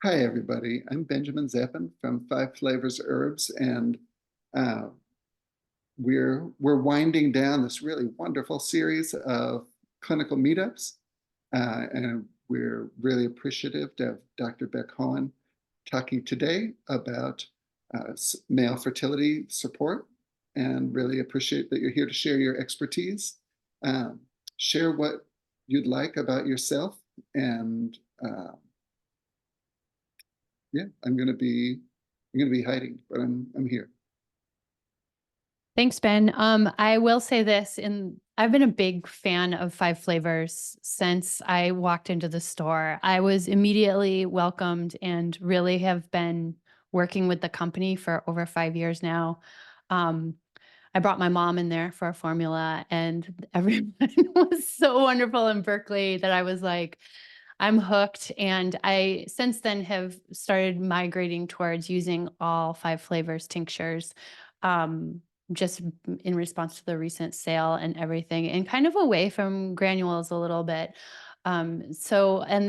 Hi, everybody. I'm Benjamin Zappin from Five Flavors Herbs, and uh, we're winding down this really wonderful series of clinical meetups, and we're really appreciative to have Dr. Beck Hoehn talking today about male fertility support, and really appreciate that you're here to share your expertise, um, share what you'd like about yourself, and yeah, I'm gonna be hiding, but I'm here. Thanks, Ben. I will say this, I've been a big fan of Five Flavors since I walked into the store. I was immediately welcomed and really have been working with the company for over 5 years now. Um, I brought my mom in there for a formula, and everyone was so wonderful in Berkeley that I was like, I'm hooked. And I since then have started migrating towards using all Five Flavors tinctures. Um, just in response to the recent sale and everything, and kind of away from granules a little bit. And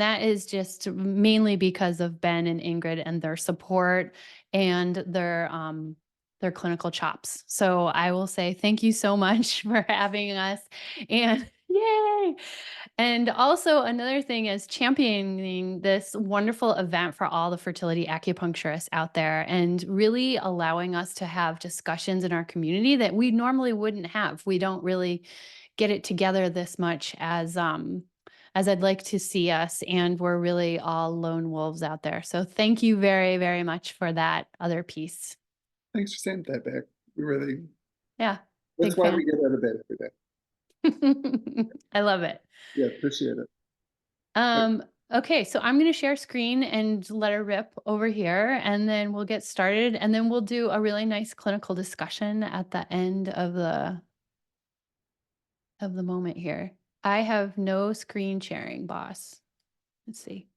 that is just mainly because of Ben and Ingrid and their support and their clinical chops. So I will say thank you so much for having us, and yay. And also another thing is championing this wonderful event for all the fertility acupuncturists out there and really allowing us to have discussions in our community that we normally wouldn't have. We don't really get it together this much as I'd like to see us, and we're really all lone wolves out there. So thank you very, very much for that other piece. Thanks for saying that, Beck. We really, Yeah, that's big why we fan. get out of bed every day. I love it. Yeah, appreciate it. But Okay, so I'm going to share screen and let her rip over here, and then we'll get started, and then we'll do a really nice clinical discussion at the end of the moment here. I have no screen sharing, boss. Let's see.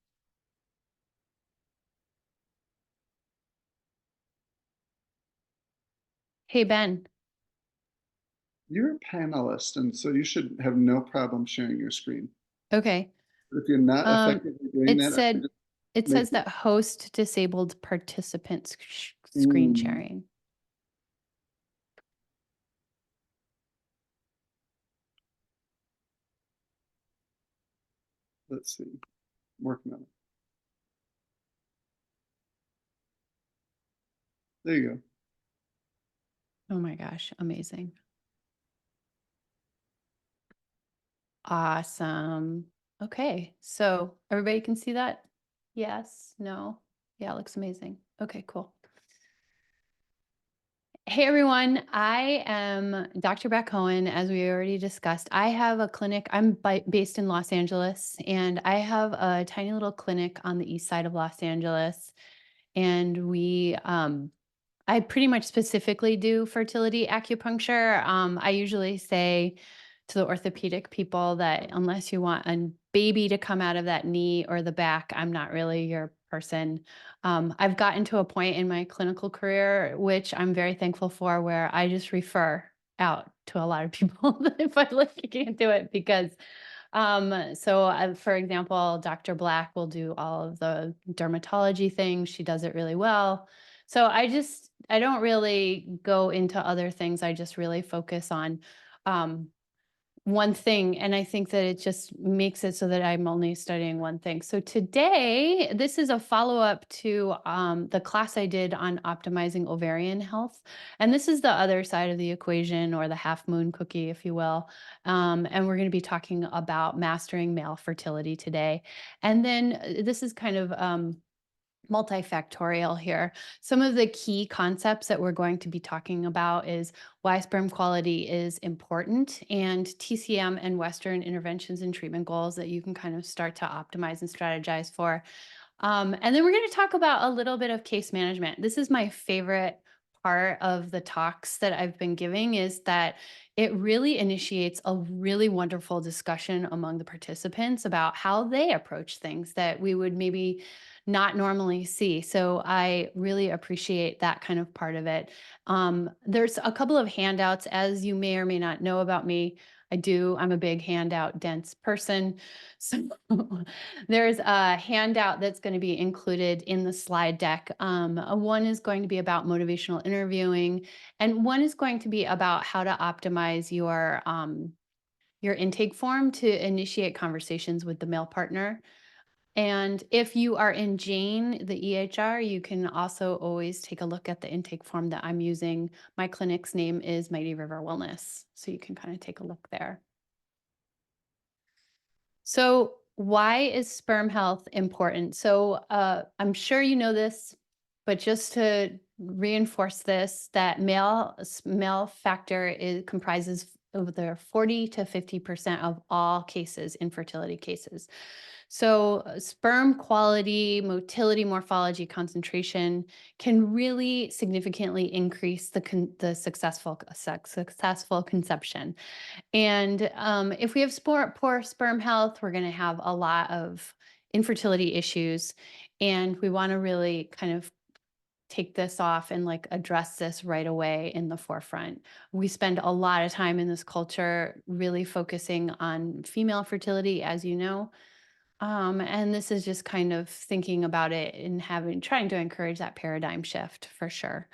Hey, Ben. you're a panelist, and so you should have no problem sharing your screen. Okay. But if you're not Um, effectively doing it that, I would said just it make says it. that host disabled participants screen Mm, sharing. let's see. Working on it. There you go. Oh my gosh, amazing. Awesome. Okay, so everybody can see that? Yes, no. Yeah, it looks amazing. Okay, cool. Hey everyone, I am Dr. Beck Hoehn, as we already discussed. I have a clinic, based in Los Angeles, and I have a tiny little clinic on the east side of Los Angeles. And I pretty much specifically do fertility acupuncture. I usually say to the orthopedic people that unless you want a baby to come out of that knee or the back, I'm not really your person. I've gotten to a point in my clinical career, which I'm very thankful for, where I just refer out to a lot of people if I like, I can't do it because for example, Dr. Black will do all of the dermatology things. She does it really well. So I don't really go into other things. I just really focus on um, one thing. And I think that it just makes it so that I'm only studying one thing. So today, this is a follow up to the class I did on optimizing ovarian health. And this is the other side of the equation, or the half moon cookie, if you will. And we're going to be talking about mastering male fertility today. And then this is kind of multifactorial here. Some of the key concepts that we're going to be talking about is why sperm quality is important, and TCM and Western interventions and treatment goals that you can kind of start to optimize and strategize for. And then we're going to talk about a little bit of case management. This is my favorite part of the talks that I've been giving, is that it really initiates a really wonderful discussion among the participants about how they approach things that we would maybe not normally see. So I really appreciate that kind of part of it. There's a couple of handouts, as you may or may not know about me. I'm a big handout dense person. So there's a handout that's going to be included in the slide deck. One is going to be about motivational interviewing, and one is going to be about how to optimize your intake form to initiate conversations with the male partner. And if you are in Jane, the EHR, you can also always take a look at the intake form that I'm using. My clinic's name is Mighty River Wellness, so you can kind of take a look there. So, why is sperm health important? So, I'm sure you know this, but just to reinforce this, that male factor comprises over 40 to 50% of all cases, infertility cases. So, sperm quality, motility, morphology, concentration can really significantly increase the successful conception. And if we have poor sperm health, we're going to have a lot of infertility issues. And we want to really kind of take this off and like address this right away in the forefront. We spend a lot of time in this culture really focusing on female fertility, as you know. And this is just kind of thinking about it and trying to encourage that paradigm shift for sure.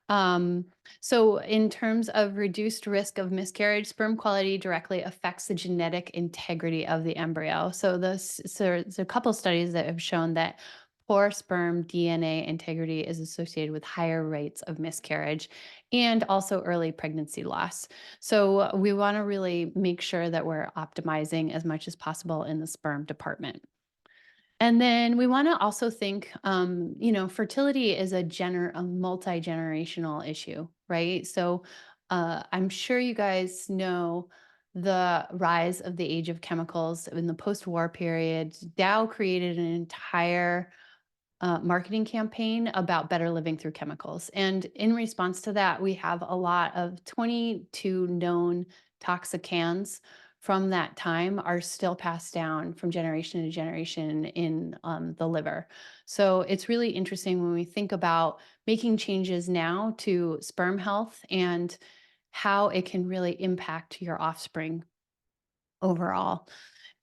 Um, so, in terms of reduced risk of miscarriage, sperm quality directly affects the genetic integrity of the embryo. So there's a couple studies that have shown that poor sperm DNA integrity is associated with higher rates of miscarriage and also early pregnancy loss. So, we want to really make sure that we're optimizing as much as possible in the sperm department. And then we want to also think, fertility is a multi-generational issue, right? So I'm sure you guys know the rise of the age of chemicals in the post-war period. Dow created an entire marketing campaign about better living through chemicals. And in response to that, we have a lot of 22 known toxicants from that time are still passed down from generation to generation in the liver. So it's really interesting when we think about making changes now to sperm health and how it can really impact your offspring overall.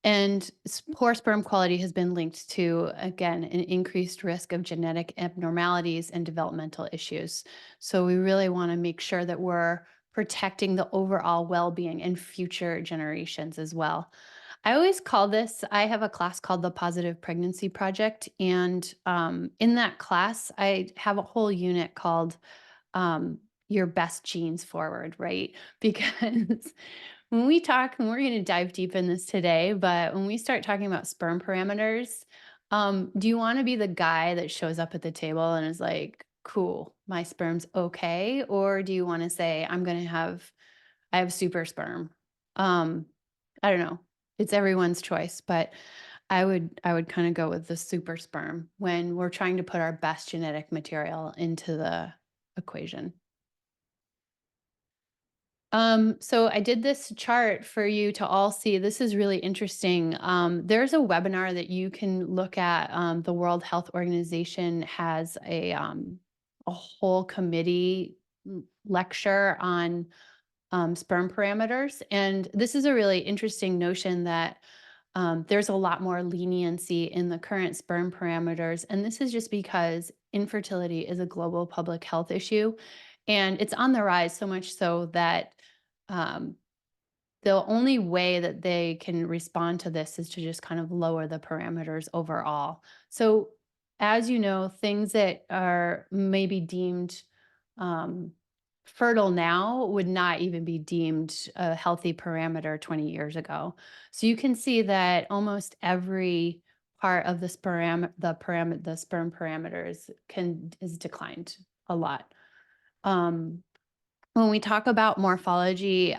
And poor sperm quality has been linked to, again, an increased risk of genetic abnormalities and developmental issues. So we really want to make sure that we're protecting the overall well being and future generations as well. I have a class called the Positive Pregnancy Project. And in that class, I have a whole unit called Your Best Genes Forward, right? Because when we talk, and we're going to dive deep in this today, but when we start talking about sperm parameters, do you want to be the guy that shows up at the table and is like, cool, my sperm's okay? Or do you want to say, I have super sperm? Um, I don't know. It's everyone's choice, but I would kind of go with the super sperm when we're trying to put our best genetic material into the equation. So I did this chart for you to all see. This is really interesting. There's a webinar that you can look at. The World Health Organization has a whole committee lecture on sperm parameters. And this is a really interesting notion that there's a lot more leniency in the current sperm parameters. And this is just because infertility is a global public health issue. And it's on the rise so much so that um, the only way that they can respond to this is to just kind of lower the parameters overall. So, as you know, things that are maybe deemed um, fertile now would not even be deemed a healthy parameter 20 years ago. So you can see that almost every part of the sperm parameters is declined a lot. Um, when we talk about morphology,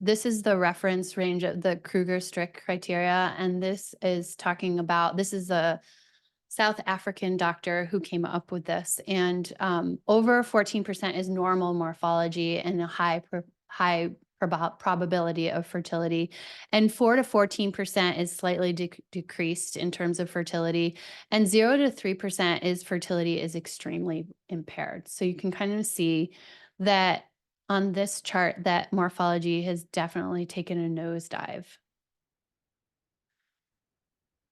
this is the reference range of the Kruger-Strick criteria, and this is a South African doctor who came up with this, and over 14% is normal morphology and a high probability of fertility, and 4 to 14% is slightly decreased in terms of fertility, and 0 to 3% is fertility is extremely impaired. So you can kind of see that on this chart that morphology has definitely taken a nosedive.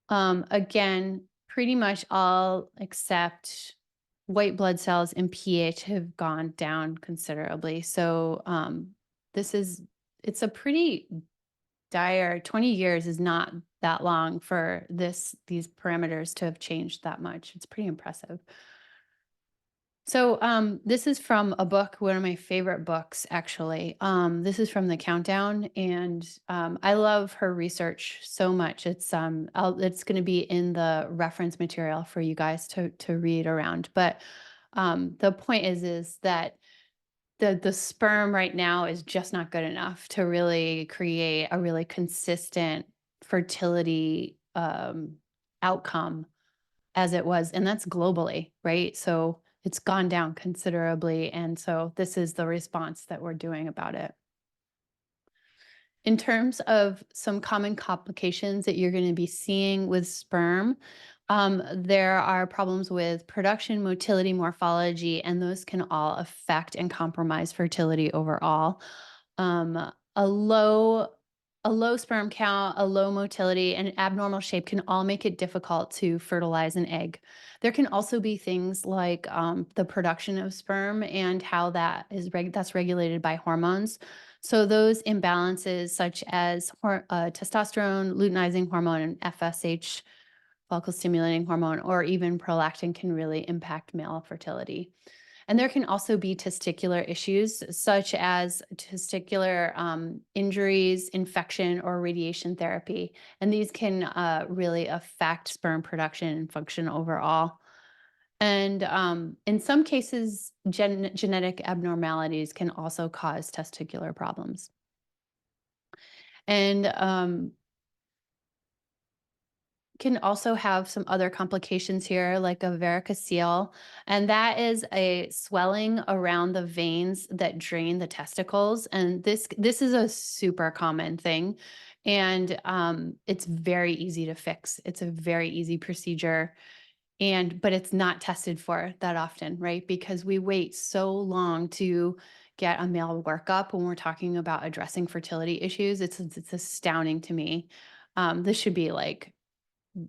Again, pretty much all except white blood cells and pH have gone down considerably. So this is it's a pretty dire 20 years is not that long for these parameters to have changed that much. It's pretty impressive. So this is from a book, one of my favorite books, actually. This is from the Countdown, and I love her research so much. It's going to be in the reference material for you guys to read around. But the point is that the sperm right now is just not good enough to really create a really consistent fertility outcome as it was, and that's globally, right? So it's gone down considerably, and so this is the response that we're doing about it. In terms of some common complications that you're going to be seeing with sperm, there are problems with production, motility, morphology, and those can all affect and compromise fertility overall. Um, a low a low sperm count, a low motility, and abnormal shape can all make it difficult to fertilize an egg. There can also be things like the production of sperm and how that's regulated by hormones. So those imbalances, such as testosterone, luteinizing hormone, and FSH, follicle stimulating hormone, or even prolactin, can really impact male fertility. And there can also be testicular issues, such as testicular injuries, infection, or radiation therapy. And these can really affect sperm production and function overall. And in some cases, genetic abnormalities can also cause testicular problems. And can also have some other complications here, like a varicocele, and that is a swelling around the veins that drain the testicles. And this is a super common thing, and it's very easy to fix. It's a very easy procedure, but it's not tested for that often, right? Because we wait so long to get a male workup when we're talking about addressing fertility issues. It's astounding to me. This should be like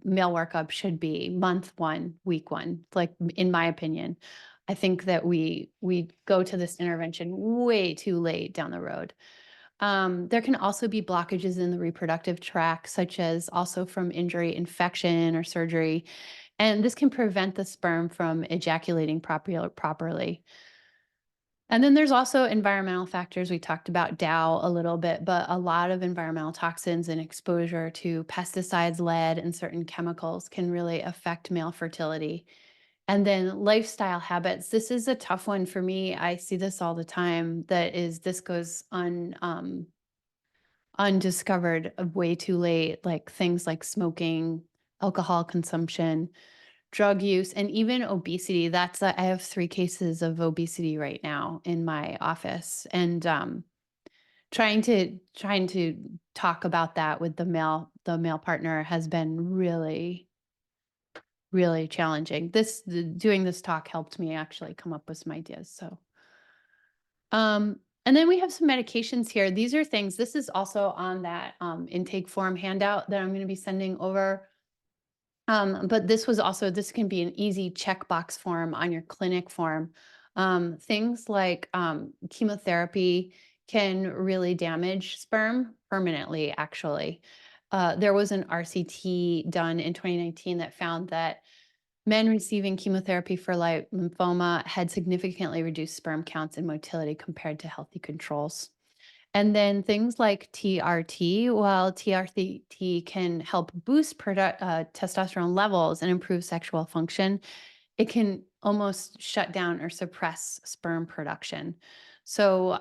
male workup should be month 1, week 1, like, in my opinion. I think that we go to this intervention way too late down the road. There can also be blockages in the reproductive tract, such as also from injury, infection, or surgery, and this can prevent the sperm from ejaculating properly. And then there's also environmental factors. We talked about Dow a little bit, but a lot of environmental toxins and exposure to pesticides, lead, and certain chemicals can really affect male fertility. And then lifestyle habits. This is a tough one for me. I see this all the time. This goes undiscovered way too late, like things like smoking, alcohol consumption, drug use, and even obesity. I have 3 cases of obesity right now in my office, and trying to talk about that with the male partner has been really, really challenging. Doing this talk helped me actually come up with some ideas. So and then we have some medications here. These are things. This is also on that intake form handout that I'm going to be sending over. But this can be an easy checkbox form on your clinic form. Things like chemotherapy can really damage sperm permanently, actually. There was an RCT done in 2019 that found that men receiving chemotherapy for lymphoma had significantly reduced sperm counts and motility compared to healthy controls. And then things like TRT, while TRT can help boost testosterone levels and improve sexual function, it can almost shut down or suppress sperm production. So,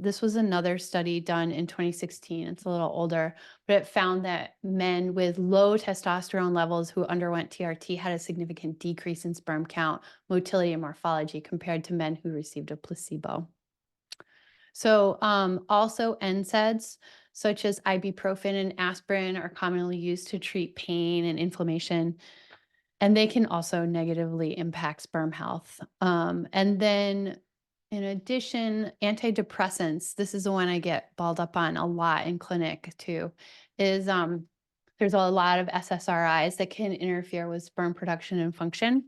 this was another study done in 2016. It's a little older, but it found that men with low testosterone levels who underwent TRT had a significant decrease in sperm count, motility, and morphology compared to men who received a placebo. So, also NSAIDs, such as ibuprofen and aspirin, are commonly used to treat pain and inflammation, and they can also negatively impact sperm health. And then In addition, antidepressants, this is the one I get balled up on a lot in clinic too, is there's a lot of SSRIs that can interfere with sperm production and function.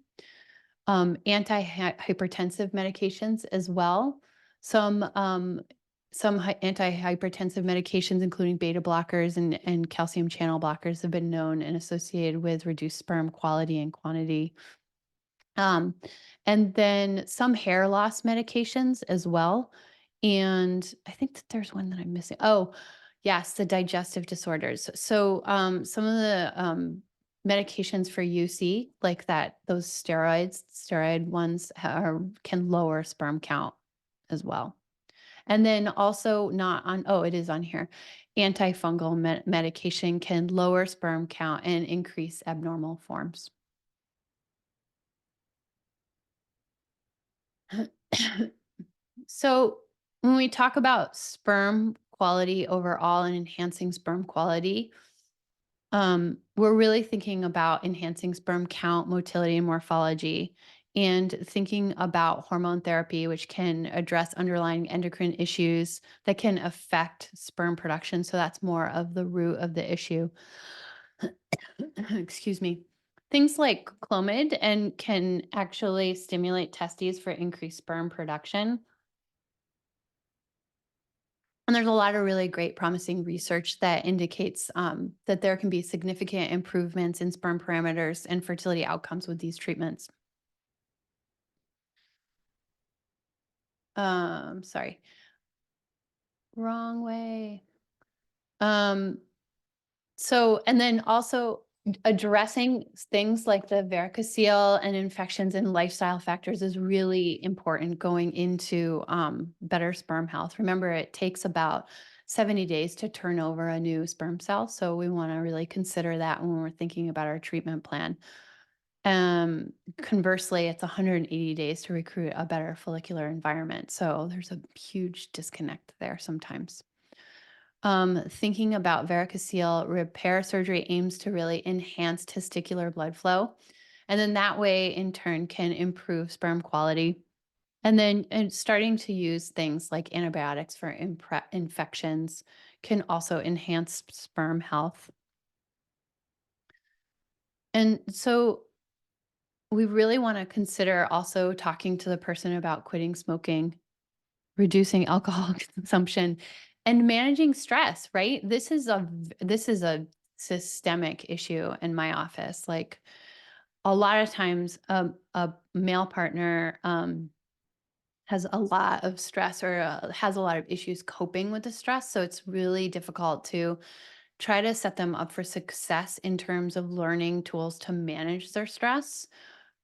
Antihypertensive medications as well. Some antihypertensive medications, including beta blockers and calcium channel blockers, have been known and associated with reduced sperm quality and quantity. Um, and then some hair loss medications as well. And I think that there's one that I'm missing. Oh, yes, the digestive disorders. So some of the medications for UC, like that, those steroid ones can lower sperm count as well. And then also not on, oh, it is on here. Antifungal medication can lower sperm count and increase abnormal forms. So, when we talk about sperm quality overall and enhancing sperm quality, we're really thinking about enhancing sperm count, motility, and morphology, and thinking about hormone therapy, which can address underlying endocrine issues that can affect sperm production. So, that's more of the root of the issue. Excuse me. Things like Clomid and can actually stimulate testes for increased sperm production. And there's a lot of really great promising research that indicates that there can be significant improvements in sperm parameters and fertility outcomes with these treatments. Sorry, wrong way. Um, and then also addressing things like the varicocele and infections and lifestyle factors is really important going into better sperm health. Remember, it takes about 70 days to turn over a new sperm cell. So we want to really consider that when we're thinking about our treatment plan. Conversely, it's 180 days to recruit a better follicular environment. So there's a huge disconnect there sometimes. Thinking about varicocele repair surgery aims to really enhance testicular blood flow. And then that way, in turn, can improve sperm quality. And starting to use things like antibiotics for infections can also enhance sperm health. And so we really want to consider also talking to the person about quitting smoking, reducing alcohol consumption, and managing stress, right? This is a systemic issue in my office. Like a lot of times, a male partner has a lot of stress or has a lot of issues coping with the stress. So it's really difficult to try to set them up for success in terms of learning tools to manage their stress.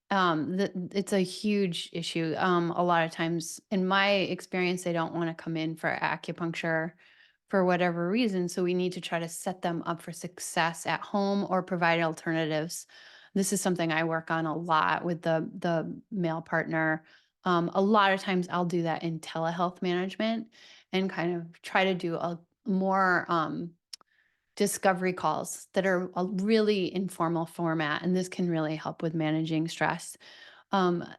It's a huge issue. A lot of times, in my experience, they don't want to come in for acupuncture for whatever reason. So we need to try to set them up for success at home or provide alternatives. This is something I work on a lot with the male partner. A lot of times, I'll do that in telehealth management and kind of try to do a more discovery calls that are a really informal format, and this can really help with managing stress.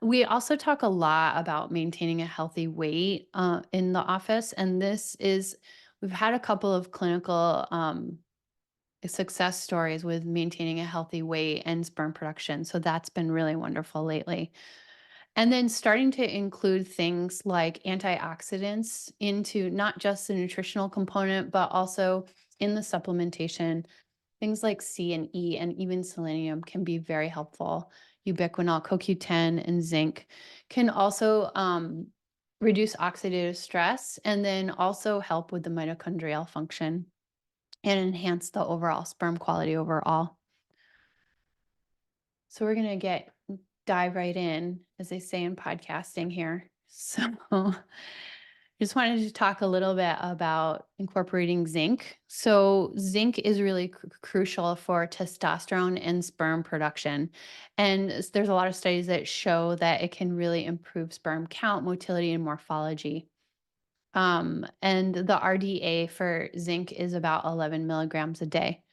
We also talk a lot about maintaining a healthy weight in the office, and we've had a couple of clinical success stories with maintaining a healthy weight and sperm production. So that's been really wonderful lately. And then starting to include things like antioxidants into not just the nutritional component, but also in the supplementation. Things like C and E and even selenium can be very helpful. Ubiquinol, CoQ10, and zinc can also reduce oxidative stress and then also help with the mitochondrial function and enhance the overall sperm quality overall. So we're going to dive right in, as they say in podcasting here. So just wanted to talk a little bit about incorporating zinc. So zinc is really crucial for testosterone and sperm production. And there's a lot of studies that show that it can really improve sperm count, motility, and morphology. And the RDA for zinc is about 11 milligrams a day.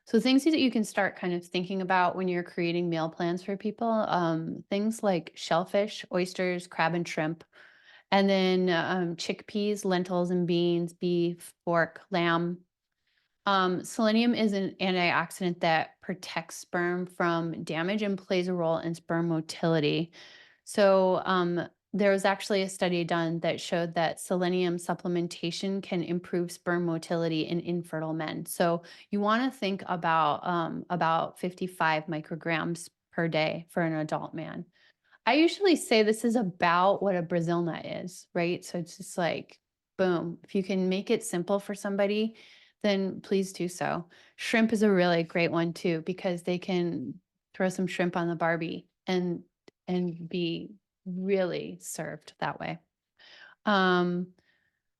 So things that you can start kind of thinking about when you're creating meal plans for people, things like shellfish, oysters, crab, and shrimp. And then chickpeas, lentils, and beans, beef, pork, lamb. Selenium is an antioxidant that protects sperm from damage and plays a role in sperm motility. So, there was actually a study done that showed that selenium supplementation can improve sperm motility in infertile men. So, you want to think about 55 micrograms per day for an adult man. I usually say this is about what a Brazil nut is, right? So it's just like, boom. If you can make it simple for somebody, then please do so. Shrimp is a really great one too, because they can throw some shrimp on the Barbie and be really served that way. Um,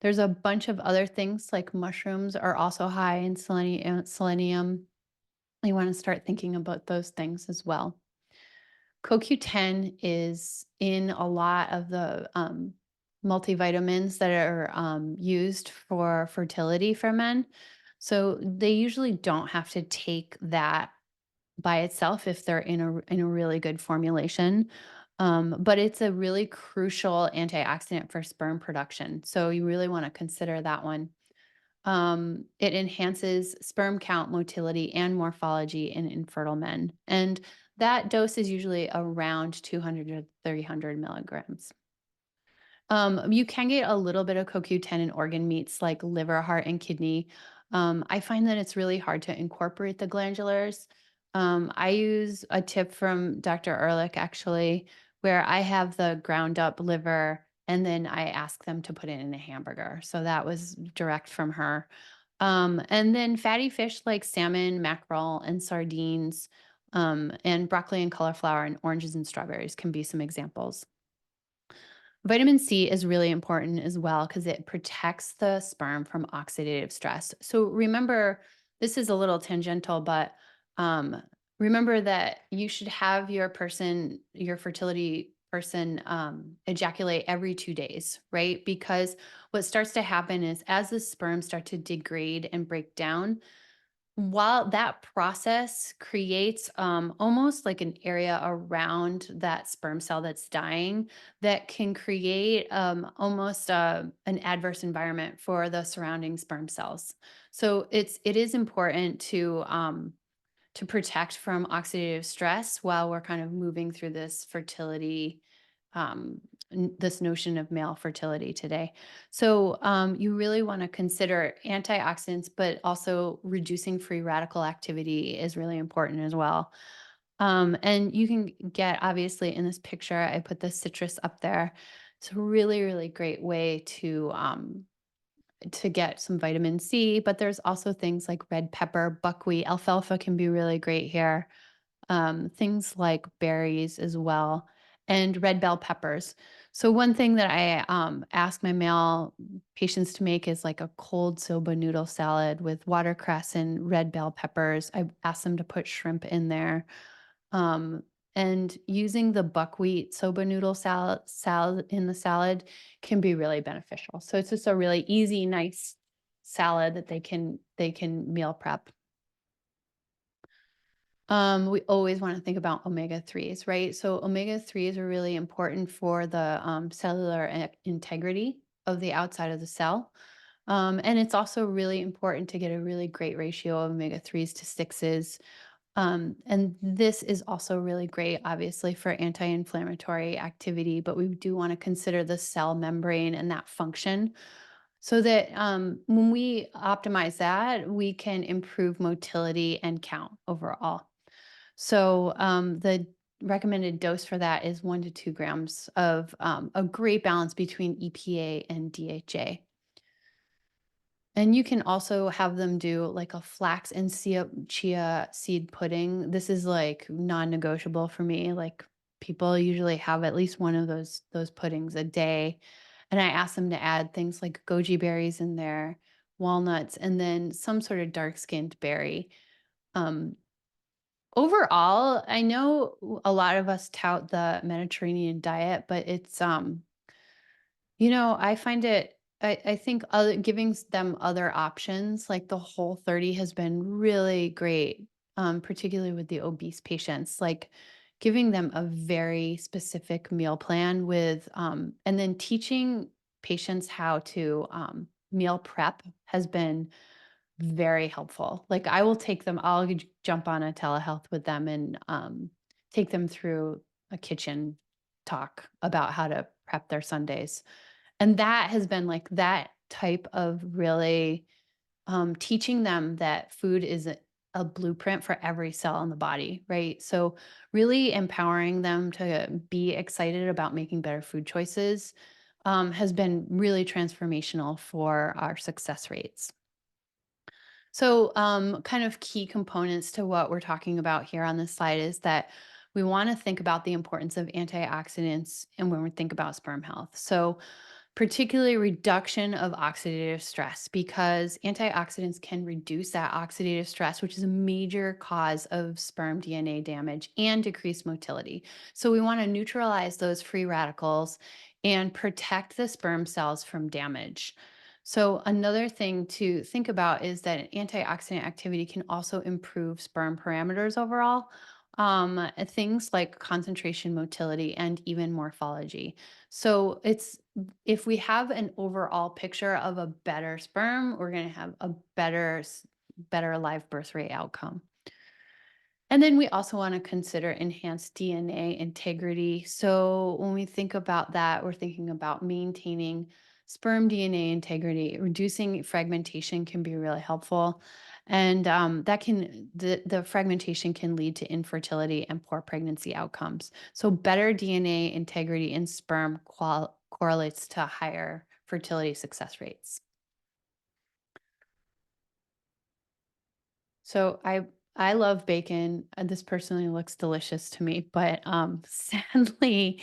there's a bunch of other things like mushrooms are also high in selenium. You want to start thinking about those things as well. CoQ10 is in a lot of the multivitamins that are used for fertility for men. So they usually don't have to take that by itself if they're in a really good formulation. But it's a really crucial antioxidant for sperm production. So you really want to consider that one. It enhances sperm count, motility, and morphology in infertile men. And that dose is usually around 200 to 300 milligrams. You can get a little bit of CoQ10 in organ meats like liver, heart, and kidney. I find that it's really hard to incorporate the glandulars. I use a tip from Dr. Ehrlich actually, where I have the ground up liver and then I ask them to put it in a hamburger. So that was direct from her. And then fatty fish like salmon, mackerel, and sardines, and broccoli and cauliflower and oranges and strawberries can be some examples. Vitamin C is really important as well because it protects the sperm from oxidative stress. So remember, this is a little tangential, but um, remember that you should have your fertility person, ejaculate every 2 days, right? Because what starts to happen is as the sperm start to degrade and break down, while that process creates almost like an area around that sperm cell that's dying that can create almost an adverse environment for the surrounding sperm cells. So it is important to protect from oxidative stress while we're kind of moving through this fertility, this notion of male fertility today. So you really want to consider antioxidants, but also reducing free radical activity is really important as well. And you can get, obviously, in this picture, I put the citrus up there. It's a really, really great way to get some vitamin C, but there's also things like red pepper, buckwheat, alfalfa can be really great here. Things like berries as well, and red bell peppers. So one thing that I ask my male patients to make is like a cold soba noodle salad with watercress and red bell peppers. I ask them to put shrimp in there. Um, and using the buckwheat soba noodle salad in the salad can be really beneficial. So it's just a really easy, nice salad that they can meal prep. We always want to think about omega 3s, right? So omega 3s are really important for the cellular integrity of the outside of the cell. And it's also really important to get a really great ratio of omega 3s to 6s. And this is also really great, obviously, for anti inflammatory activity, but we do want to consider the cell membrane and that function so that when we optimize that, we can improve motility and count overall. So the recommended dose for that is 1 to 2 grams of a great balance between EPA and DHA. And you can also have them do like a flax and chia seed pudding. This is like non-negotiable for me. Like people usually have at least one of those puddings a day. And I ask them to add things like goji berries in there, walnuts, and then some sort of dark-skinned berry. Um, Overall, I know a lot of us tout the Mediterranean diet, but I find I think giving them other options like the Whole 30 has been really great, particularly with the obese patients. Like, giving them a very specific meal plan and then teaching patients how to meal prep has been very helpful. Like I will take them, jump on a telehealth with them and take them through a kitchen talk about how to prep their Sundays. And that has been like that type of really teaching them that food is a blueprint for every cell in the body, right? So, really empowering them to be excited about making better food choices has been really transformational for our success rates. So, kind of key components to what we're talking about here on this slide is that we want to think about the importance of antioxidants and when we think about sperm health. So, particularly reduction of oxidative stress because antioxidants can reduce that oxidative stress, which is a major cause of sperm DNA damage and decreased motility. So, we want to neutralize those free radicals and protect the sperm cells from damage. So, another thing to think about is that antioxidant activity can also improve sperm parameters overall. Things like concentration, motility, and even morphology. So, if we have an overall picture of a better sperm, we're going to have a better live birth rate outcome. And then we also want to consider enhanced DNA integrity. So when we think about that, we're thinking about maintaining sperm DNA integrity. Reducing fragmentation can be really helpful, and the fragmentation can lead to infertility and poor pregnancy outcomes. So better DNA integrity in sperm correlates to higher fertility success rates. So I love bacon. And this personally looks delicious to me, but sadly,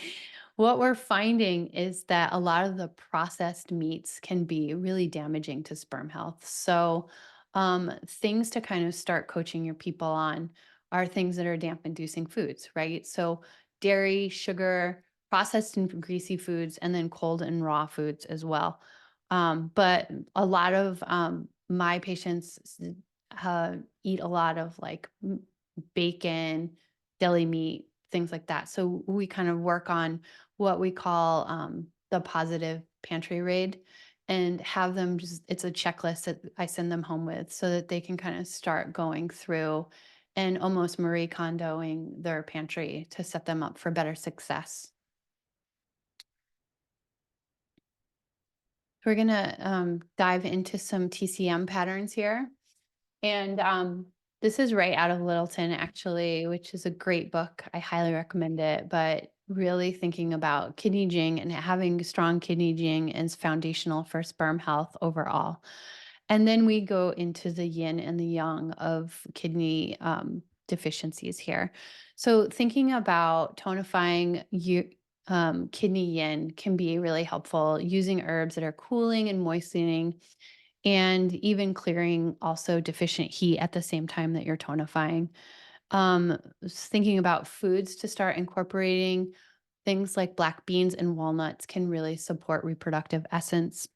what we're finding is that a lot of the processed meats can be really damaging to sperm health. So things to kind of start coaching your people on are things that are damp inducing foods, right? So dairy, sugar, processed and greasy foods, and then cold and raw foods as well. But a lot of my patients eat a lot of like bacon, deli meat, things like that. So we kind of work on what we call the positive pantry raid and have them it's a checklist that I send them home with so that they can kind of start going through and almost Marie Kondoing their pantry to set them up for better success. We're going to dive into some TCM patterns here. And this is right out of Littleton, actually, which is a great book. I highly recommend it. But really thinking about kidney jing and having strong kidney jing is foundational for sperm health overall. And then we go into the yin and the yang of kidney deficiencies here. So thinking about tonifying kidney yin can be really helpful using herbs that are cooling and moistening and even clearing also deficient heat at the same time that you're tonifying. Thinking about foods to start incorporating things like black beans and walnuts can really support reproductive essence.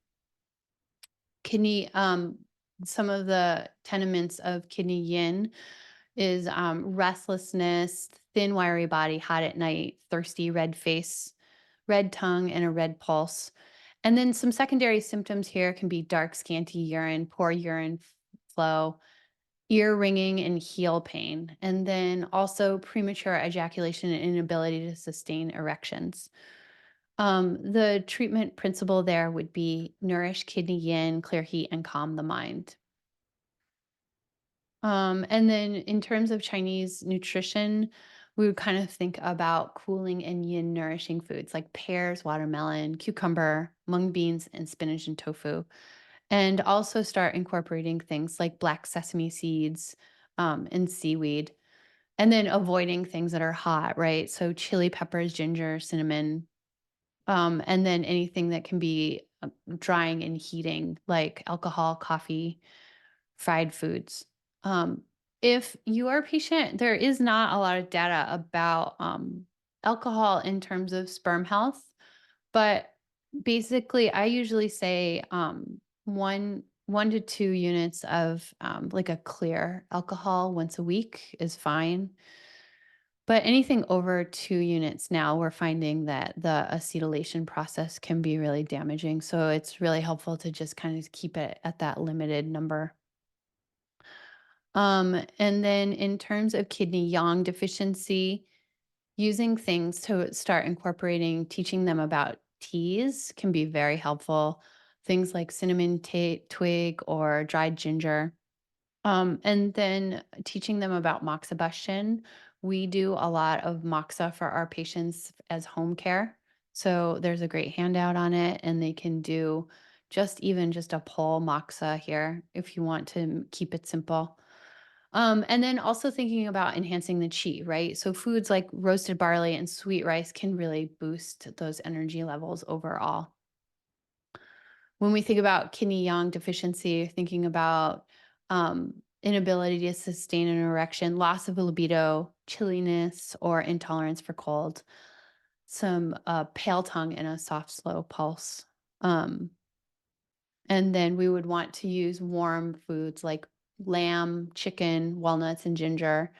Kidney, some of the tenements of kidney yin is restlessness, thin, wiry body, hot at night, thirsty, red face, red tongue, and a red pulse. And then some secondary symptoms here can be dark, scanty urine, poor urine flow, ear ringing, and heel pain. And then also premature ejaculation and inability to sustain erections. The treatment principle there would be nourish kidney yin, clear heat, and calm the mind. And then in terms of Chinese nutrition, we would kind of think about cooling and yin nourishing foods like pears, watermelon, cucumber, mung beans, and spinach and tofu. And also start incorporating things like black sesame seeds and seaweed. And then avoiding things that are hot, right? So chili peppers, ginger, cinnamon, and then anything that can be drying and heating, like alcohol, coffee, fried foods. Um, if you are a patient, there is not a lot of data about alcohol in terms of sperm health, but basically, I usually say one to 2 units of like a clear alcohol once a week is fine. But anything over 2 units now, we're finding that the acetylation process can be really damaging. So it's really helpful to just kind of keep it at that limited number. And then in terms of kidney yang deficiency, using things to start incorporating, teaching them about teas can be very helpful. Things like cinnamon twig or dried ginger. And then teaching them about moxibustion. We do a lot of moxa for our patients as home care. So there's a great handout on it, and they can do just a pull moxa here if you want to keep it simple. And then also thinking about enhancing the chi, right? So foods like roasted barley and sweet rice can really boost those energy levels overall. When we think about kidney yang deficiency, thinking about inability to sustain an erection, loss of libido, chilliness, or intolerance for cold, some pale tongue and a soft, slow pulse. Um, and then we would want to use warm foods like lamb, chicken, walnuts, and ginger.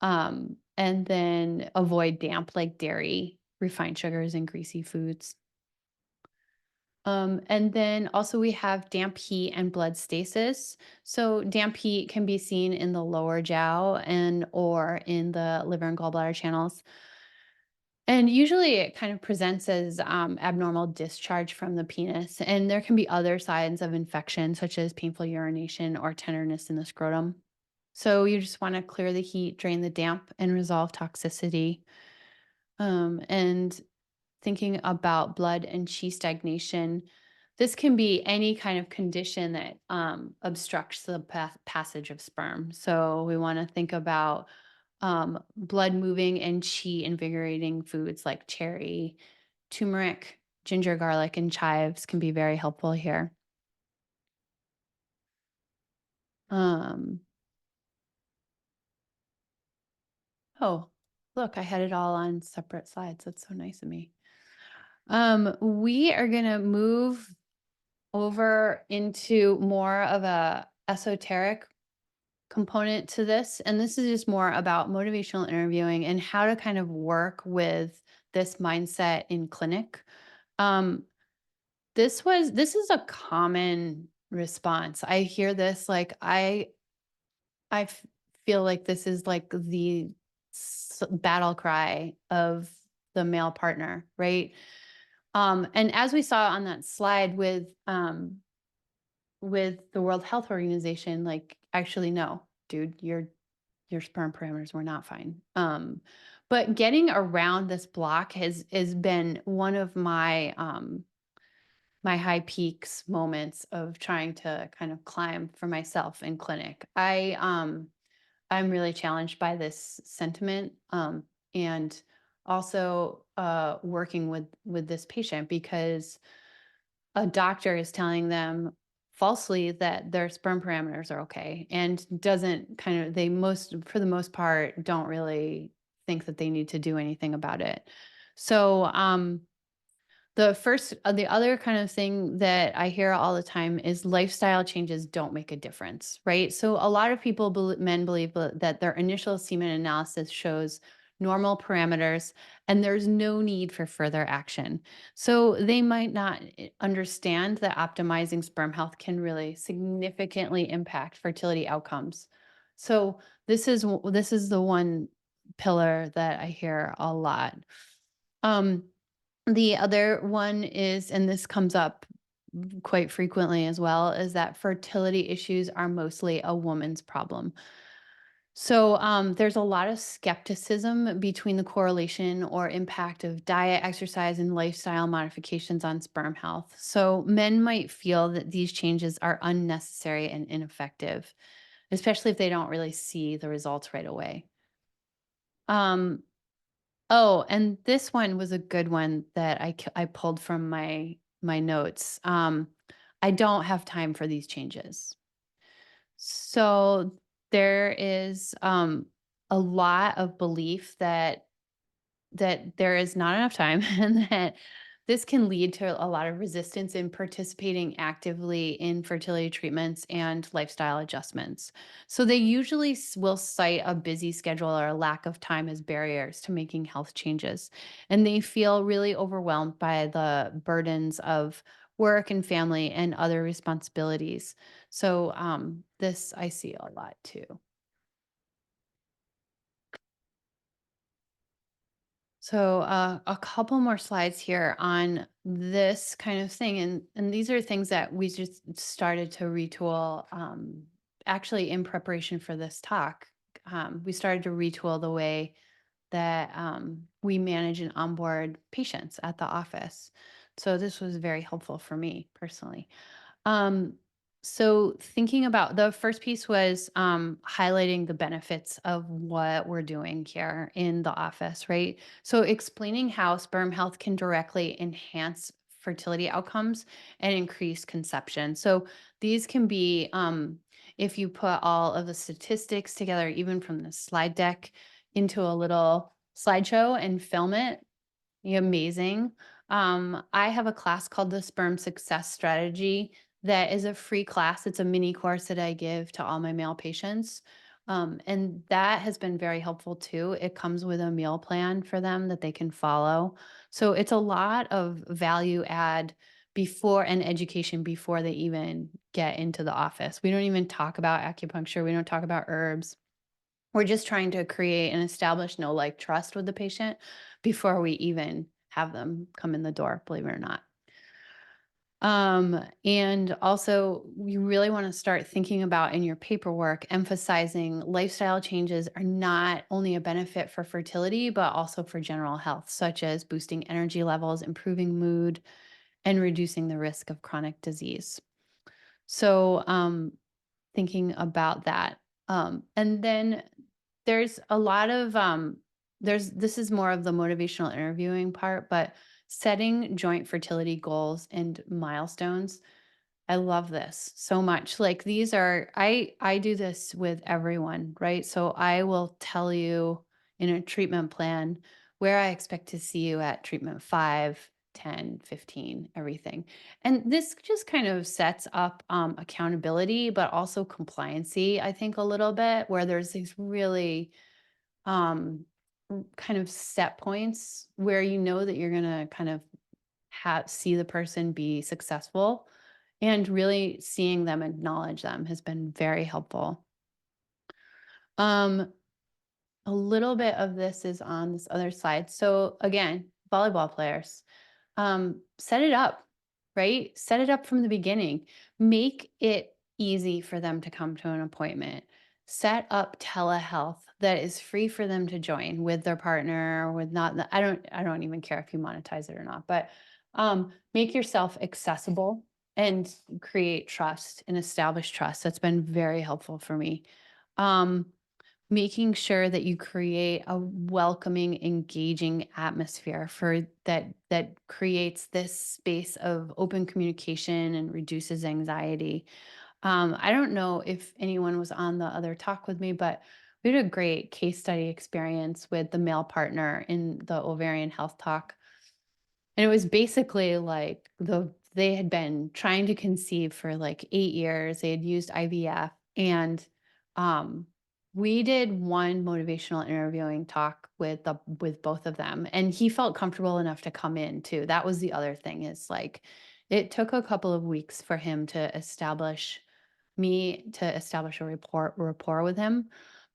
And then avoid damp like dairy, refined sugars, and greasy foods. And then also we have damp heat and blood stasis. So damp heat can be seen in the lower jiao and or in the liver and gallbladder channels. And usually it kind of presents as abnormal discharge from the penis. And there can be other signs of infection, such as painful urination or tenderness in the scrotum. So you just want to clear the heat, drain the damp, and resolve toxicity. And thinking about blood and qi stagnation, this can be any kind of condition that obstructs the passage of sperm. So we want to think about blood moving and qi invigorating foods like cherry, turmeric, ginger, garlic, and chives can be very helpful here. Um, oh, look, I had it all on separate slides. That's so nice of me. We are going to move over into more of a esoteric component to this, and this is just more about motivational interviewing and how to kind of work with this mindset in clinic. um this is a common response. I hear this, like I feel like this is like the battle cry of the male partner, right? And as we saw on that slide with the World Health Organization, like, actually, no, dude, your sperm parameters were not fine. But getting around this block has been one of my high peaks moments of trying to kind of climb for myself in clinic. I'm really challenged by this sentiment, and also working with this patient because a doctor is telling them falsely that their sperm parameters are okay, and doesn't kind of they most for the most part don't really think that they need to do anything about it. So the other kind of thing that I hear all the time is lifestyle changes don't make a difference, right? So a lot of men believe that their initial semen analysis shows normal parameters and there's no need for further action. So they might not understand that optimizing sperm health can really significantly impact fertility outcomes. So this is the one pillar that I hear a lot. Um, the other one is, and this comes up quite frequently as well, is that fertility issues are mostly a woman's problem. So there's a lot of skepticism between the correlation or impact of diet, exercise, and lifestyle modifications on sperm health. So men might feel that these changes are unnecessary and ineffective, especially if they don't really see the results right away. Um, Oh, and this one was a good one that I pulled from my notes. I don't have time for these changes. So there is a lot of belief that there is not enough time and that this can lead to a lot of resistance in participating actively in fertility treatments and lifestyle adjustments. So they usually will cite a busy schedule or a lack of time as barriers to making health changes. And they feel really overwhelmed by the burdens of work and family and other responsibilities. So this I see a lot too. So a couple more slides here on this kind of thing, and these are things that we just started to retool. Actually, in preparation for this talk, we started to retool the way that we manage and onboard patients at the office. So this was very helpful for me personally. Um, so thinking about the first piece was highlighting the benefits of what we're doing here in the office, right? So explaining how sperm health can directly enhance fertility outcomes and increase conception. So these can be, if you put all of the statistics together, even from the slide deck, into a little slideshow and film it, amazing. I have a class called the Sperm Success Strategy that is a free class. It's a mini course that I give to all my male patients. And that has been very helpful too. It comes with a meal plan for them that they can follow. So it's a lot of value add before and education before they even get into the office. We don't even talk about acupuncture. We don't talk about herbs. We're just trying to create and establish no like trust with the patient before we even have them come in the door, believe it or not. And also, you really want to start thinking about in your paperwork, emphasizing lifestyle changes are not only a benefit for fertility, but also for general health, such as boosting energy levels, improving mood, and reducing the risk of chronic disease. So, thinking about that. And then there's a lot of this is more of the motivational interviewing part, but setting joint fertility goals and milestones. I love this so much. Like these are I do this with everyone, right? So I will tell you in a treatment plan where I expect to see you at treatment 5, 10, 15, everything. And this just kind of sets up accountability, but also compliancy, I think, a little bit, where there's these really kind of set points where you know that you're going to kind of see the person be successful, and really seeing them acknowledge them has been very helpful. Um, a little bit of this is on this other slide. So again, volleyball players, set it up, right? Set it up from the beginning. Make it easy for them to come to an appointment. Set up telehealth that is free for them to join with their partner or with not. I don't even care if you monetize it or not, but make yourself accessible and create trust and establish trust. That's been very helpful for me. Um, Making sure that you create a welcoming, engaging atmosphere for that creates this space of open communication and reduces anxiety. I don't know if anyone was on the other talk with me, but we had a great case study experience with the male partner in the ovarian health talk. And it was basically like they had been trying to conceive for like 8 years. They had used IVF, and um we did one motivational interviewing talk with both of them, and he felt comfortable enough to come in too. That was the other thing, is like it took a couple of weeks for him to establish a rapport with him.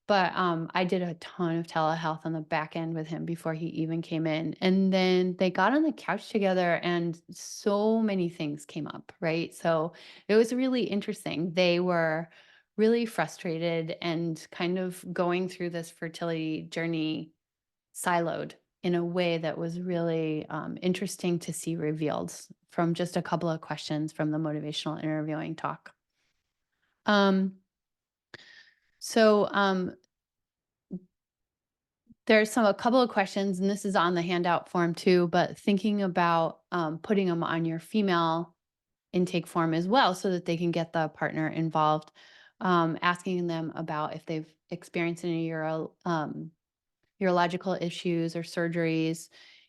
But, I did a ton of telehealth on the back end with him before he even came in, and then they got on the couch together and so many things came up, right? So, it was really interesting. They were really frustrated and kind of going through this fertility journey siloed in a way that was really, interesting to see revealed from just a couple of questions from the motivational interviewing talk. Um, so, there's a couple of questions, and this is on the handout form too, but thinking about putting them on your female intake form as well so that they can get the partner involved, asking them about if they've experienced any urological issues or surgeries,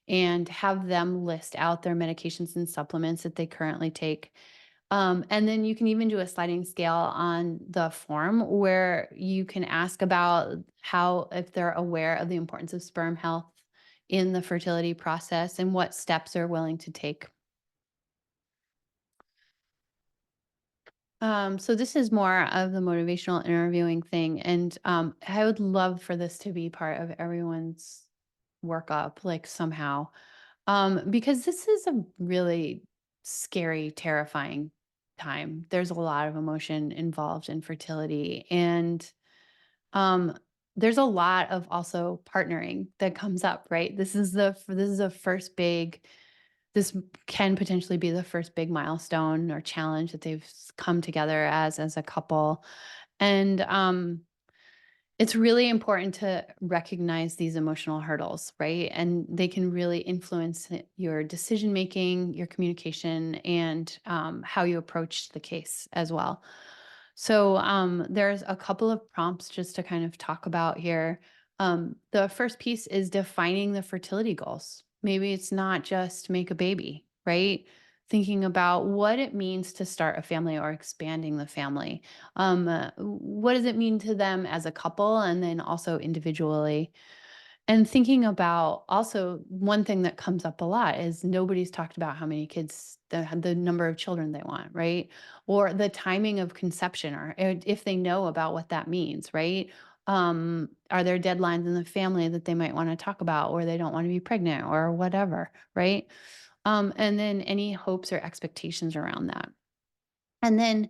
and have them list out their medications and supplements that they currently take. And then you can even do a sliding scale on the form where you can ask about how, if they're aware of the importance of sperm health in the fertility process and what steps they're willing to take. So this is more of the motivational interviewing thing, and I would love for this to be part of everyone's workup, like somehow, because this is a really scary, terrifying time. There's a lot of emotion involved in fertility, and um, there's a lot of also partnering that comes up, right? This is the first big this can potentially be the first big milestone or challenge that they've come together as a couple. And it's really important to recognize these emotional hurdles, right? And they can really influence your decision making, your communication, and how you approach the case as well. So there's a couple of prompts just to kind of talk about here. The first piece is defining the fertility goals. Maybe it's not just make a baby, right? Thinking about what it means to start a family or expanding the family. What does it mean to them as a couple and then also individually? And thinking about also one thing that comes up a lot is nobody's talked about how many kids, the number of children they want, right? Or the timing of conception, or if they know about what that means, right? Are there deadlines in the family that they might want to talk about, or they don't want to be pregnant, or whatever, right? And then any hopes or expectations around that. And then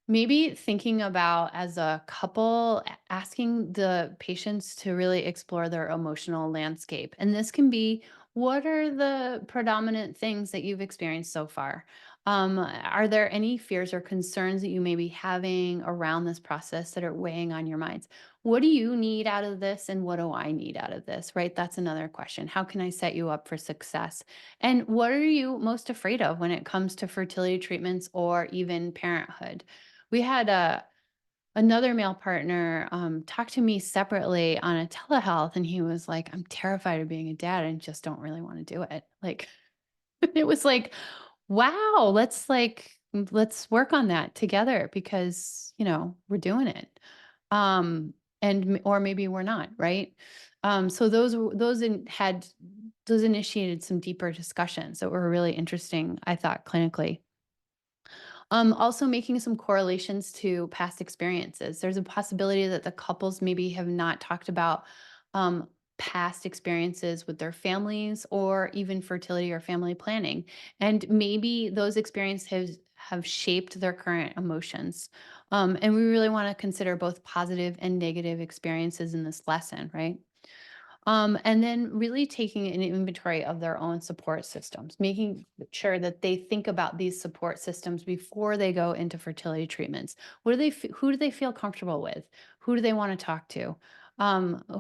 maybe thinking about as a couple, asking the patients to really explore their emotional landscape. And this can be, what are the predominant things that you've experienced so far? Are there any fears or concerns that you may be having around this process that are weighing on your minds? What do you need out of this? And what do I need out of this? Right? That's another question. How can I set you up for success? And what are you most afraid of when it comes to fertility treatments or even parenthood? We had another male partner talk to me separately on a telehealth, and he was like, I'm terrified of being a dad and just don't really want to do it. Like, it was like, wow, let's work on that together because, we're doing it. Or maybe we're not, right? So those initiated some deeper discussions that were really interesting, I thought, clinically. Also making some correlations to past experiences. There's a possibility that the couples maybe have not talked about um, past experiences with their families or even fertility or family planning. And maybe those experiences have shaped their current emotions. And we really want to consider both positive and negative experiences in this lesson, right? And then really taking an inventory of their own support systems, making sure that they think about these support systems before they go into fertility treatments. Who do they feel comfortable with? Who do they want to talk to?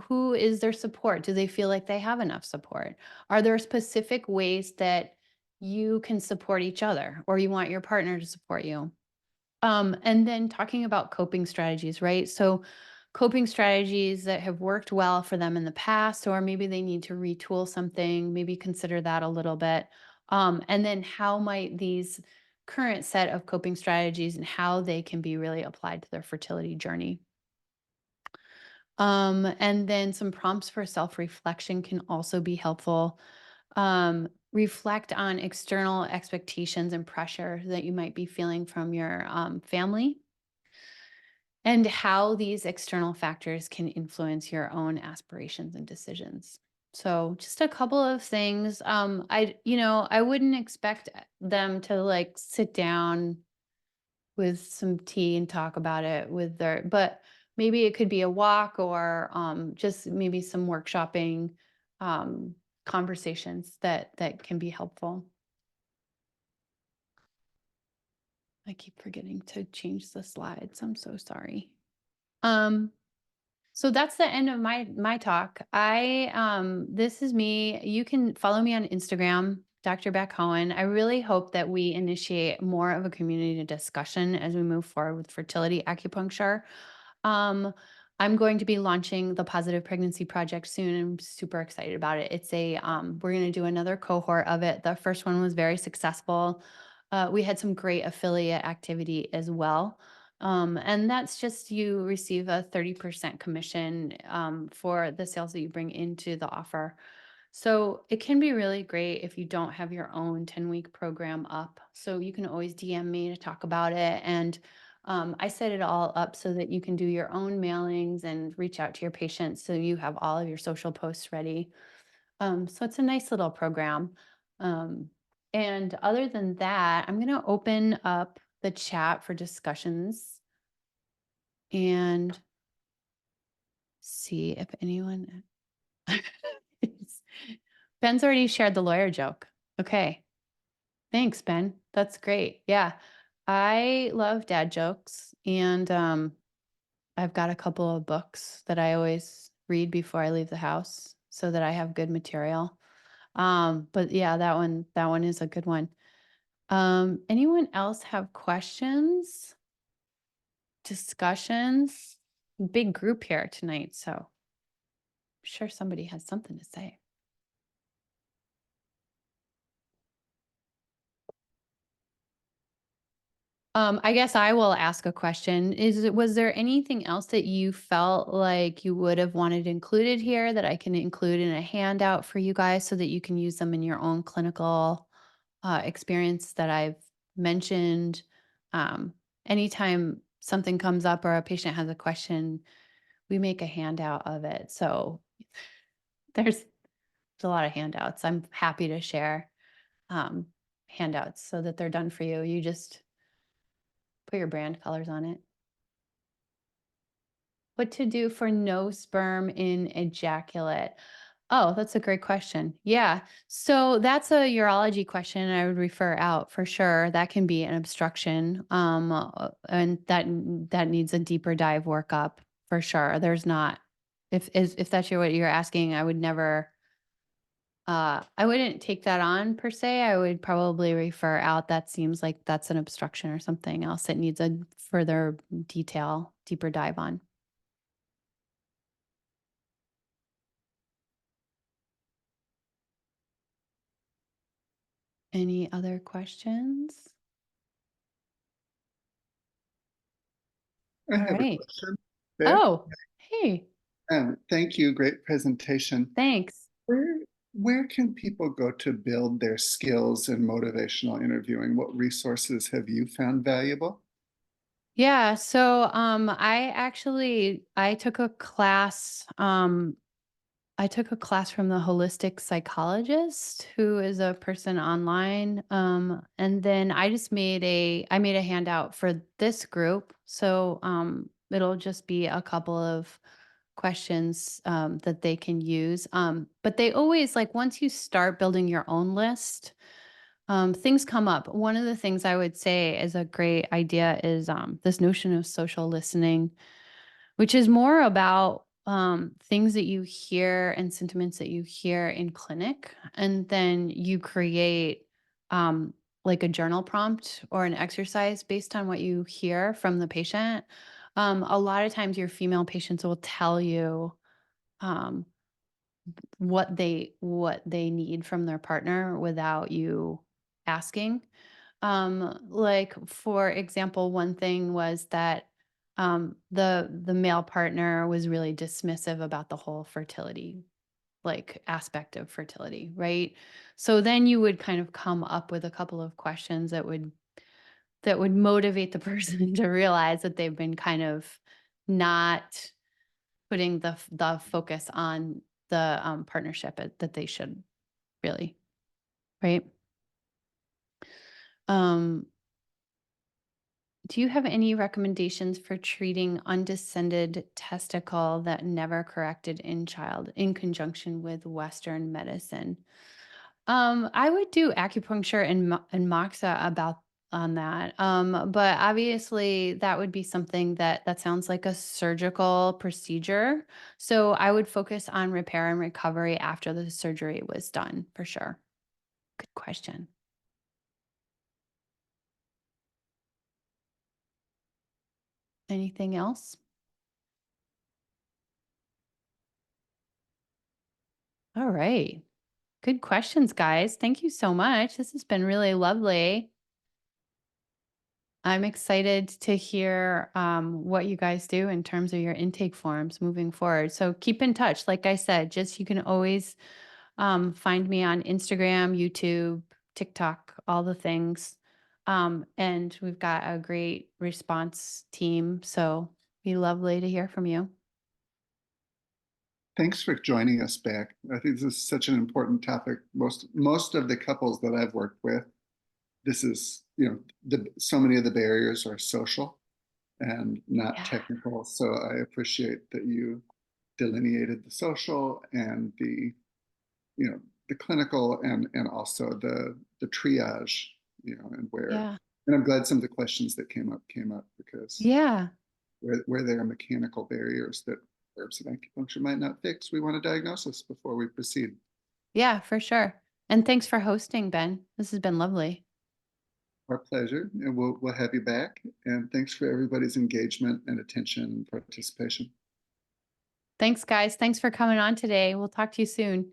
Who is their support? Do they feel like they have enough support? Are there specific ways that you can support each other or you want your partner to support you? And then talking about coping strategies, right? So, coping strategies that have worked well for them in the past, or maybe they need to retool something, maybe consider that a little bit. And then how might these current set of coping strategies and how they can be really applied to their fertility journey. And then some prompts for self reflection can also be helpful. Reflect on external expectations and pressure that you might be feeling from your family and how these external factors can influence your own aspirations and decisions. So just a couple of things. I wouldn't expect them to like sit down with some tea and talk about it but maybe it could be a walk or just maybe some workshopping um, conversations that can be helpful. I keep forgetting to change the slides. I'm so sorry. Um, So that's the end of my talk. This is me. You can follow me on Instagram, Dr. Beck Hoehn. I really hope that we initiate more of a community discussion as we move forward with fertility acupuncture. Um, I'm going to be launching the Positive Pregnancy Project soon. I'm super excited about it. It's we're going to do another cohort of it. The first one was very successful. We had some great affiliate activity as well. And that's just you receive a 30% commission for the sales that you bring into the offer. So it can be really great if you don't have your own 10-week program up. So you can always DM me to talk about it. And I set it all up so that you can do your own mailings and reach out to your patients so you have all of your social posts ready. So it's a nice little program. Um, and other than that, I'm going to open up the chat for discussions and see if anyone. Ben's already shared the lawyer joke. Okay. Thanks, Ben. That's great. Yeah. I love dad jokes and I've got a couple of books that I always read before I leave the house so that I have good material. But yeah, that one is a good one. Anyone else have questions, discussions? Big group here tonight, so I'm sure somebody has something to say. I guess I will ask a question. Was there anything else that you felt like you would have wanted included here that I can include in a handout for you guys so that you can use them in your own clinical experience that I've mentioned? Um, Anytime something comes up or a patient has a question, we make a handout of it. So there's a lot of handouts. I'm happy to share um, handouts so that they're done for you. You just put your brand colors on it. What to do for no sperm in ejaculate? Oh, that's a great question. Yeah. So that's a urology question I would refer out for sure. That can be an obstruction. And that needs a deeper dive workup for sure. There's not if that's what you're asking, I would never I wouldn't take that on per se. I would probably refer out. That seems like that's an obstruction or something else that needs a further detail, deeper dive on. Any other questions? I All have a right. question there. Oh, hey, Thank you. Great presentation. thanks. Where where can people go to build their skills in motivational interviewing? What resources have you found valuable? Yeah, so I took a class from the holistic psychologist who is a person online. And then I made a handout for this group. So it'll just be a couple of questions that they can use. But they always like once you start building your own list, things come up. One of the things I would say is a great idea is this notion of social listening, which is more about things that you hear and sentiments that you hear in clinic. And then you create like a journal prompt or an exercise based on what you hear from the patient. A lot of times, your female patients will tell you. Um, what they need from their partner without you asking. Like for example, one thing was that the male partner was really dismissive about the whole fertility like aspect of fertility, right? So then you would kind of come up with a couple of questions that would motivate the person to realize that they've been kind of not putting the focus on the partnership that they should really, right? Um, do you have any recommendations for treating undescended testicle that never corrected in child in conjunction with Western medicine? I would do acupuncture and moxa about on that. But obviously that would be something that sounds like a surgical procedure. So I would focus on repair and recovery after the surgery was done for sure. Good question. Anything else? All right. Good questions, guys. Thank you so much. This has been really lovely. I'm excited to hear what you guys do in terms of your intake forms moving forward. So keep in touch. Like I said, just you can always find me on Instagram, YouTube, TikTok, all the things. And we've got a great response team. So be lovely to hear from you. Thanks for joining us, Beck. I think this is such an important topic. Most of the couples that I've worked with, this is, so many of the barriers are social and not Yeah. technical. So I appreciate that you delineated the social and you know, the clinical and also the triage, and Yeah. and I'm glad some of the questions that came up because Yeah. where there are mechanical barriers that herbs and acupuncture might not fix, we want a diagnosis before we proceed. Yeah, for sure. And thanks for hosting, Ben. This has been lovely. Our pleasure, and we'll have you back. And thanks for everybody's engagement and attention and participation. Thanks, guys. Thanks for coming on today. We'll talk to you soon.